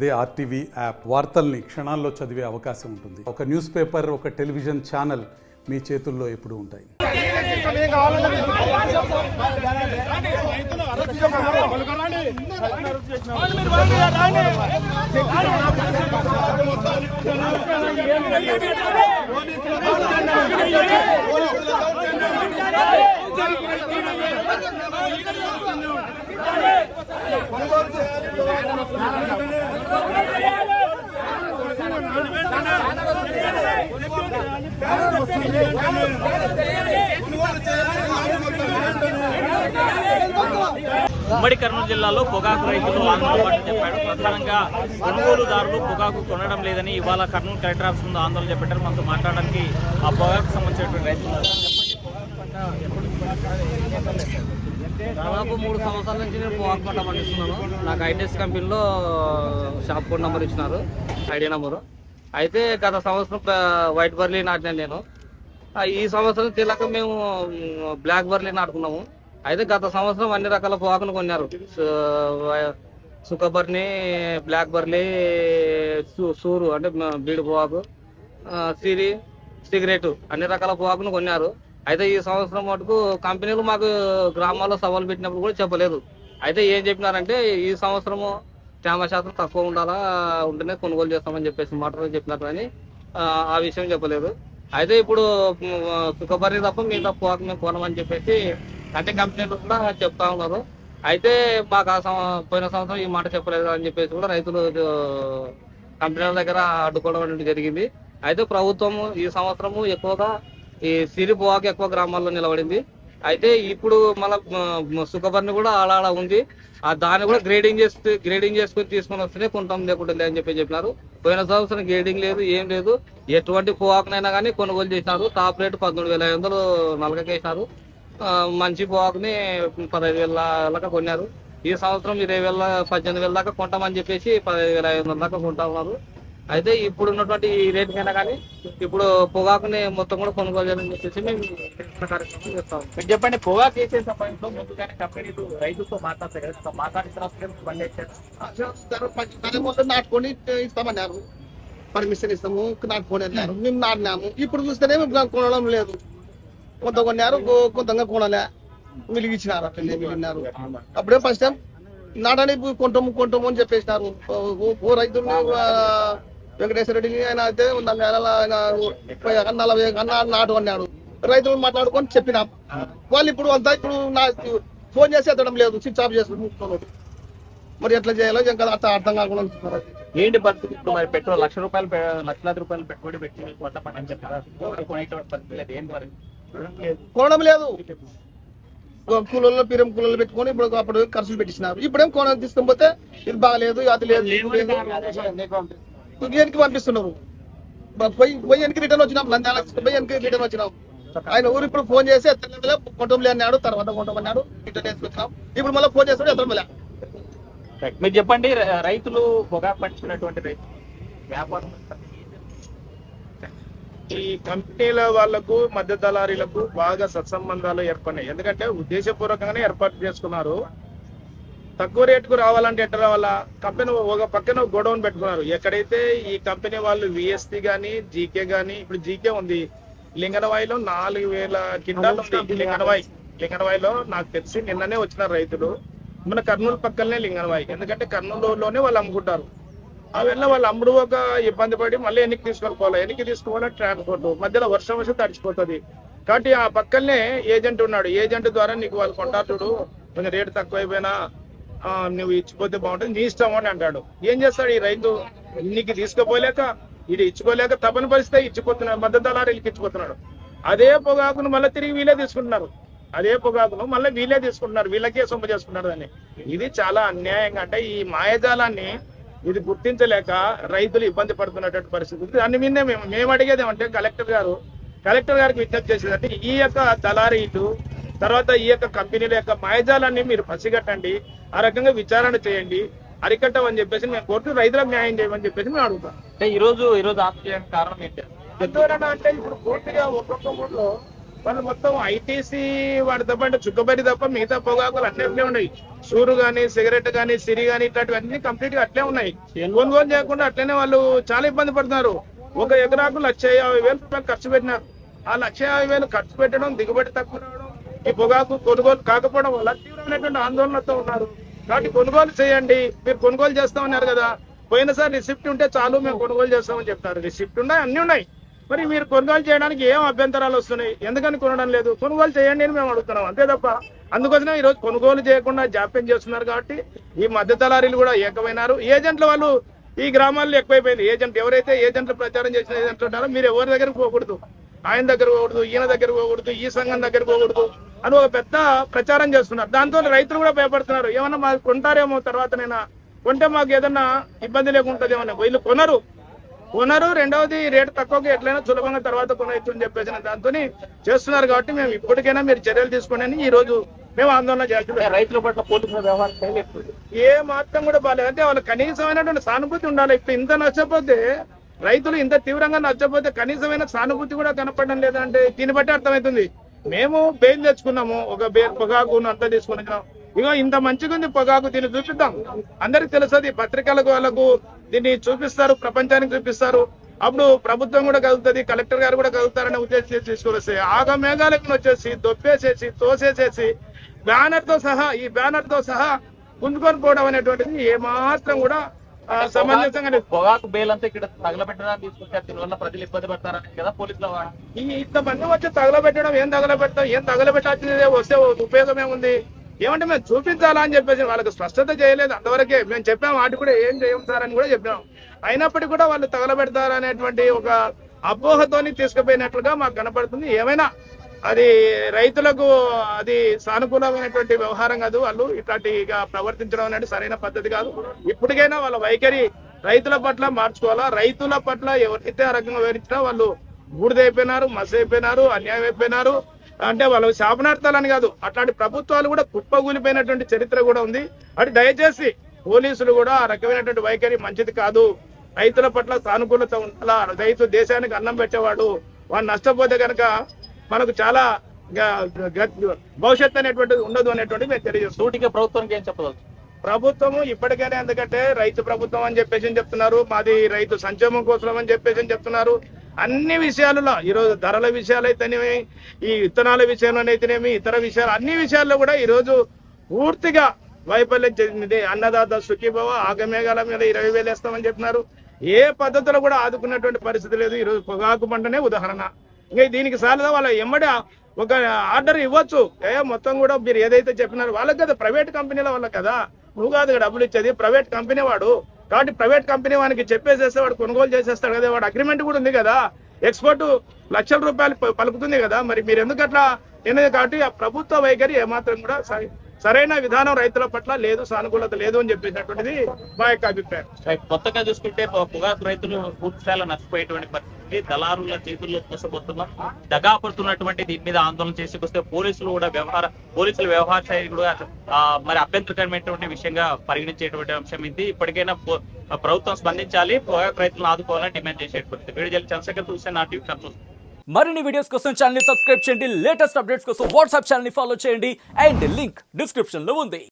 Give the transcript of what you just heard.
అదే RTV app వార్తల్ని క్షణాల్లో చదివే అవకాశం ఉంటుంది. ఒక న్యూస్ పేపర్, ఒక టెలివిజన్ ఛానల్ మీ చేతుల్లో ఎప్పుడూ ఉంటాయి. ఉమ్మడి కర్నూలు జిల్లాలో పొగాకు రైతులు ఆందోళన పట్టు చెప్పాడు. ప్రధానంగా కొనుగోలుదారులు పొగాకు కొనడం లేదని ఇవాళ కర్నూలు కలెక్టర్ ఆఫీస్ ముందు ఆందోళన చేపట్టారు. మనతో మాట్లాడడానికి ఆ పొగాకు సంబంధించినటువంటి రైతులు దాదాపు 3 సంవత్సరాల నుంచి నేను పొగాకు పంట పండిస్తున్నాను. నాకు ఐటీఎస్ కంపెనీలో షాప్ కోడ్ నెంబర్ ఇచ్చినారు, ఐడి నెంబరు. అయితే గత సంవత్సరం వైట్ బర్లీ నాటినాను నేను. ఈ సంవత్సరం తెలియక మేము బ్లాక్ బర్లీ నాటుకున్నాము. అయితే గత సంవత్సరం అన్ని రకాల పొగాకును కొన్నారు. సుఖబర్ని, బ్లాక్ బర్లీ, సూరు అంటే బీడు పొగాకు, సిగరెట్ అన్ని రకాల పొగాకును కొన్నారు. అయితే ఈ సంవత్సరం మటుకు కంపెనీలు మాకు గ్రామాల్లో సవాలు పెట్టినప్పుడు కూడా చెప్పలేదు. అయితే ఏం చెప్పినారంటే ఈ సంవత్సరము తేమ శాతం తక్కువ ఉంటేనే కొనుగోలు చేస్తామని చెప్పేసి మాటలు చెప్పినారు, కానీ ఆ విషయం చెప్పలేదు. అయితే ఇప్పుడు సుఖబర్ని తప్ప మిగతా పొగాకు మేము కొనమని చెప్పేసి అంటే కంపెనీలు కూడా చెప్తా ఉన్నారు. అయితే మాకు పోయిన సంవత్సరం ఈ మాట చెప్పలేదు అని చెప్పేసి కూడా రైతులు కంపెనీల దగ్గర అడ్డుకోవడం జరిగింది. అయితే ప్రభుత్వం ఈ సంవత్సరము ఎక్కువగా ఈ సిరి పొగాకు ఎక్కువ గ్రామాల్లో నిలబడింది. అయితే ఇప్పుడు మళ్ళీ సుఖబర్ని కూడా ఆడ ఉంది. దాన్ని కూడా గ్రేడింగ్ చేసుకుని తీసుకొని వస్తేనే కొంటాం, లేకుండా అని చెప్పినారు. పోయిన సంవత్సరం గ్రేడింగ్ లేదు, ఏం లేదు. ఎటువంటి పొగాకునైనా కానీ కొనుగోలు చేసినారు. Top rate 14,500 నలకకేసినారు. మంచి పొగాకుని 15,000 కొన్నారు. ఈ సంవత్సరం 20,000 18,000 దాకా కొంటామని చెప్పేసి 15,500 దాకా కొంటా ఉన్నారు. అయితే ఇప్పుడు ఉన్నటువంటి రేటు కైనా కానీ ఇప్పుడు పొగాకుని మొత్తం కూడా కొనుగోలు చేయాలని చెప్పేసి మేము కార్యక్రమం చేస్తాం. మీరు చెప్పండి, పొగాకు వేసే సమయంలో ముందుగానే కంపెనీలు రైతులతో మాట్లాడతారు కదా, మాట్లాడిన తర్వాత బండి వేసారు నాటుకొని ఇస్తామన్నారు. పర్మిషన్ ఇస్తాము నాటుకొని అన్నారు. మేము నాటినాము. ఇప్పుడు చూస్తేనే కొనడం లేదు. కొంత కొన్నారు, కొంతగా కొనలే, మిలిగిచ్చినారు. అట్లనే మిలిగినారు. అప్పుడే ఫస్ట్ టైం నాటని కొంటాము అని చెప్పేసినారు. ఓ రైతులు వెంకటేశ్వర రెడ్డిని ఆయన అయితే 40 నాటు అన్నాడు. రైతులు మాట్లాడుకొని చెప్పినాం. వాళ్ళు ఇప్పుడు అంతా ఇప్పుడు ఫోన్ చేసి ఎత్తడం లేదు, స్విచ్ ఆఫ్ చేసుకుంటున్నారు. మరి ఎట్లా చేయాలో ఇంకా అర్థం కాకుండా ఏంటి పరిస్థితి? ఇప్పుడు మరి పెట్రోల్ లక్షలాది రూపాయలు పెట్టుబడి పెట్టి కొత్త పంట చెప్పారు, కొనడం లేదు. కూలల్లో పిరం కూలల్లో పెట్టుకొని ఇప్పుడు అప్పుడు ఖర్చులు పెట్టించినారు. ఇప్పుడేం కొన తీసుకొని పోతే ఇది బాగలేదు, అది లేదు, వెనక్కి పంపిస్తున్నారు. పోయి వెనక్కి రిటర్న్ వచ్చినాం. నంద్యాల పోయి వెనక్కి రిటర్న్ వచ్చినాం. ఆయన ఊరు ఇప్పుడు ఫోన్ చేసి కొంటంలే అన్నాడు. తర్వాత కొంటామన్నాడు, రిటర్న్ వేసుకొచ్చినాం. ఇప్పుడు మళ్ళీ ఫోన్ చేస్తాడు, ఎత్తడం. మీరు చెప్పండి, రైతులు పొగాకు పండించినటువంటి రైతు వ్యాపారం ఈ కంపెనీల వాళ్లకు మధ్య దళారీలకు బాగా సత్సంబంధాలు ఏర్పడినాయి. ఎందుకంటే ఉద్దేశపూర్వకంగానే ఏర్పాటు చేసుకున్నారు. తక్కువ రేటుకు రావాలంటే ఎట్లా రావాలా? కంపెనీ ఒక పక్కన గోడౌన్ పెట్టుకున్నారు. ఎక్కడైతే ఈ కంపెనీ వాళ్ళు విఎస్టీ గానీ, జీకే గానీ, ఇప్పుడు జీకే ఉంది లింగనవాయిలో 4,000 కింటాలు ఉంది. లింగనవాయిలో నాకు తెలిసి నిన్ననే వచ్చినారు రైతులు. మన కర్నూలు పక్కనే లింగనవాయి, ఎందుకంటే కర్నూలులోనే వాళ్ళు అమ్ముకుంటారు. అవన్నీ వాళ్ళు అమ్ముడు ఒక ఇబ్బంది పడి మళ్ళీ ఎన్నికి తీసుకోవాలా ట్రాన్స్పోర్ట్ మధ్యలో వర్షం వస్తే తడిచిపోతుంది. కాబట్టి ఆ పక్కనే ఏజెంట్ ఉన్నాడు. ఏజెంట్ ద్వారా నీకు వాళ్ళు కొంటారు చూడు, కొంచెం రేటు తక్కువైపోయినా నువ్వు ఇచ్చిపోతే బాగుంటుంది, నీ ఇష్టం అని అంటాడు. ఏం చేస్తాడు ఈ రైతు? నీకు తీసుకుపోలేక ఇది ఇచ్చుకోలేక తప్పని పరిస్థితి ఇచ్చిపోతున్నాడు, మధ్య దళారీలకి ఇచ్చిపోతున్నాడు. అదే పొగాకును మళ్ళీ తిరిగి వీళ్ళే తీసుకుంటున్నారు. వీళ్ళకే సొమ్ము చేసుకుంటున్నారు. దాన్ని ఇది చాలా అన్యాయంగా, అంటే ఈ మాయజాలాన్ని ఇది గుర్తించలేక రైతులు ఇబ్బంది పడుతున్నటువంటి పరిస్థితి. దాని మీదే మేము అడిగేది ఏమంటే కలెక్టర్ గారికి విజ్ఞప్తి చేసేదంటే ఈ యొక్క దళారీలు తర్వాత ఈ యొక్క కంపెనీల యొక్క మాయజాలాన్ని మీరు పసిగట్టండి, ఆ రకంగా విచారణ చేయండి, అరికట్టమని చెప్పేసి మేము కోర్టు రైతులకు న్యాయం చేయమని చెప్పేసి మేము అడుగుతాం. అంటే ఈ రోజు ఆత్మహత్య కారణం ఏంటి? ఎందువలన అంటే ఇప్పుడు పూర్తిగా ఒక్కొక్క ఊళ్ళో వాళ్ళు మొత్తం ఐటీసీ వాటితో పాటు చుక్కబరి తప్ప మిగతా పొగాకులు అట్లే ఉన్నాయి. సూరు గానీ, సిగరెట్ గానీ, సిరి గానీ ఇట్లాంటివన్నీ కంప్లీట్ గా అట్లే ఉన్నాయి. కొనుగోలు చేయకుండా అట్లనే వాళ్ళు చాలా ఇబ్బంది పడుతున్నారు. 1 ఎకరాకు 1,50,000 ఖర్చు పెట్టినారు. ఆ 1,50,000 ఖర్చు పెట్టడం, దిగుబడి తక్కువ రావడం, ఈ పొగాకు కొనుగోలు కాకపోవడం వల్ల తీవ్రమైనటువంటి ఆందోళనతో ఉన్నారు. కాబట్టి కొనుగోలు చేయండి. మీరు కొనుగోలు చేస్తామన్నారు కదా, పోయినసారి రిసిప్ట్ ఉంటే చాలు మేము కొనుగోలు చేస్తామని చెప్తారు. రిసిప్ట్ ఉన్నాయి, అన్ని ఉన్నాయి. మరి మీరు కొనుగోలు చేయడానికి ఏం అభ్యంతరాలు వస్తున్నాయి? ఎందుకని కొనడం లేదు? కొనుగోలు చేయండి అని మేము అడుగుతున్నాం, అంతే తప్ప. అందుకోసమే ఈరోజు కొనుగోలు చేయకుండా జాప్యం చేస్తున్నారు. కాబట్టి ఈ మధ్య దళారీలు కూడా ఏకమైనారు. ఏజెంట్ల వాళ్ళు ఈ గ్రామాల్లో ఎక్కువైపోయింది. ఎవరైతే ఏజెంట్లు ప్రచారం చేసిన ఏజెంట్లు ఉంటారో మీరు ఎవరి దగ్గరకు పోకూడదు, ఆయన దగ్గర పోకూడదు, ఈయన దగ్గర పోకూడదు, ఈ సంఘం దగ్గర పోకూడదు అని ఒక పెద్ద ప్రచారం చేస్తున్నారు. దాంతో రైతులు కూడా భయపడుతున్నారు. ఏమన్నా మాకు కొంటారేమో తర్వాతనైనా, కొంటే మాకు ఏదన్నా ఇబ్బంది లేకుంటుందేమో. వీళ్ళు కొనరు. రెండవది రేటు తక్కువగా ఎట్లయినా సులభంగా తర్వాత కొనవచ్చు అని చెప్పేసి దాంతో చేస్తున్నారు. కాబట్టి మేము ఇప్పటికైనా మీరు చర్యలు తీసుకోండి అని ఈ రోజు మేము ఆందోళన చేస్తున్నాం. రైతుల పట్ల పోలీసుల వ్యవహారం ఏ మాత్రం కూడా బాగాలేదు. అంటే వాళ్ళకి కనీసమైనటువంటి సానుభూతి ఉండాలి. ఇప్పుడు ఇంత నచ్చపోతే, రైతులు ఇంత తీవ్రంగా నచ్చపోతే కనీసమైన సానుభూతి కూడా కనపడడం లేదంటే దీన్ని బట్టి అర్థమవుతుంది. మేము బెయిల్ తెచ్చుకున్నాము, ఒక పొగాకును అంతా తీసుకున్నాం. ఇగో ఇంత మంచిగా ఉంది పొగాకు, దీన్ని చూపిద్దాం, అందరికి తెలుస్తుంది. పత్రికలకు వాళ్ళకు దీన్ని చూపిస్తారు, ప్రపంచానికి చూపిస్తారు. అప్పుడు ప్రభుత్వం కూడా కలుగుతుంది, కలెక్టర్ గారు కూడా కలుగుతారనే ఉద్దేశం తీసుకుని వస్తే ఆగమేఘాలకు వచ్చేసి దొప్పేసేసి తోసేసేసి బ్యానర్ తో సహా గుంజుకొని పోవడం అనేటువంటిది ఏమాత్రం కూడా సమంజసంగా పొగాకు బేల్ అంతా ఇక్కడ తగలబెట్టడానికి తీసుకొచ్చారు. దీనివల్ల ప్రజలు ఇబ్బంది పడతారని కదా పోలీసుల వాడు. ఇంతమంది వచ్చి తగలబెట్టడం, ఏం తగలబెట్టాల్సిందే, వస్తే ఉపయోగం ఏముంది? ఏమంటే మేము చూపించాలా అని చెప్పేసి వాళ్ళకి స్పష్టత చేయలేదు. అంతవరకే మేము చెప్పాము. వాటి కూడా ఏం చేయం సార్ అని కూడా చెప్పాము. అయినప్పటికీ కూడా వాళ్ళు తగలబెడతారు అనేటువంటి ఒక అపోహతోని తీసుకుపోయినట్లుగా మాకు కనపడుతుంది. ఏమైనా అది రైతులకు అది సానుకూలమైనటువంటి వ్యవహారం కాదు. వాళ్ళు ఇట్లాంటిగా ప్రవర్తించడం అనేది సరైన పద్ధతి కాదు. ఇప్పటికైనా వాళ్ళ వైఖరి రైతుల పట్ల మార్చుకోవాలా. రైతుల పట్ల ఎవరైతే ఆ రకంగా వివరించినా వాళ్ళు బూడిదైపోయినారు, మసైపోయినారు, అన్యాయం అయిపోయినారు. అంటే వాళ్ళు శాపనార్థాలని కాదు, అట్లాంటి ప్రభుత్వాలు కూడా కుప్పగూలిపోయినటువంటి చరిత్ర కూడా ఉంది. అది దయచేసి పోలీసులు కూడా ఆ రకమైనటువంటి వైఖరి మంచిది కాదు. రైతుల పట్ల సానుకూలత ఉండాలా. రైతు దేశానికి అన్నం పెట్టేవాడు, వాడు నష్టపోతే కనుక మనకు చాలా భవిష్యత్తు అనేటువంటిది ఉండదు అనేటువంటిది మేము తెలియజేస్తాం. సూటిగా ప్రభుత్వానికి ఏం చెప్పవచ్చు? ప్రభుత్వము ఇప్పటికైనా, ఎందుకంటే రైతు ప్రభుత్వం అని చెప్పేసి చెప్తున్నారు, మాది రైతు సంక్షేమం కోసం అని చెప్పేసి చెప్తున్నారు. అన్ని విషయాలలో ఈరోజు ధరల విషయాలైతేనేమి, ఈ విత్తనాల విషయంలోనైతేనేమి, ఇతర విషయాలు అన్ని విషయాల్లో కూడా ఈరోజు పూర్తిగా వైఫల్యం చెందింది. అన్నదాత సుఖీభవ, ఆగమేఘాల మీద 20,000 వేస్తామని చెప్పినారు. ఏ పద్ధతిలో కూడా ఆదుకున్నటువంటి పరిస్థితి లేదు. ఈరోజు పొగాకు పంటనే ఉదాహరణ. ఇంకా దీనికి సాలదా వాళ్ళ ఎమ్మడి ఒక ఆర్డర్ ఇవ్వచ్చు. మొత్తం కూడా మీరు ఏదైతే చెప్పినారో వాళ్ళకి కదా, ప్రైవేట్ కంపెనీల వాళ్ళకి కదా, నువ్వు కాదు డబ్బులు ఇచ్చేది, ప్రైవేట్ కంపెనీ వాడు. కాబట్టి ప్రైవేట్ కంపెనీ వానికి చెప్పేసేస్తే వాడు కొనుగోలు చేసేస్తాడు కదా. వాడు అగ్రిమెంట్ కూడా ఉంది కదా, ఎక్స్పోర్ట్ లక్షల రూపాయలు పలుకుతుంది కదా. మరి మీరు ఎందుకు అట్లా ఎన్నది? కాబట్టి ఆ ప్రభుత్వ వైఖరి ఏమాత్రం కూడా సరైన విధానం రైతుల పట్ల లేదు, సానుకూలత లేదు అని చెప్పేసినటువంటిది మా యొక్క అభిప్రాయం. కొత్తగా చూసుకుంటే పొగాకు రైతులు పూర్తి స్థాయిలో నష్టపోయేటువంటి పరిస్థితి, దళారుల చేతుల్లో మోసపోతున్నాం, దగా పడుతున్నటువంటి దీని మీద ఆందోళన చేసుకొస్తే పోలీసుల వ్యవహార శైలి కూడా మరి అభ్యంతరకరమైనటువంటి విషయంగా పరిగణించేటువంటి అంశం ఇది. ఇప్పటికైనా ప్రభుత్వం స్పందించాలి, పొగాకు రైతులను ఆదుకోవాలని డిమాండ్ చేసేటువంటి వీడియో చంద్రశేఖర్ చూస్తే నా టీవీ కన్ఫ్యూజ్. మరిన్ని వీడియోస్ కోసం ఛానల్ ని సబ్స్క్రైబ్ చేయండి, లేటెస్ట్ అప్డేట్స్ కోసం వాట్సాప్ ఛానల్ ని ఫాలో చేయండి అండ్ లింక్ డిస్క్రిప్షన్ లో ఉంది.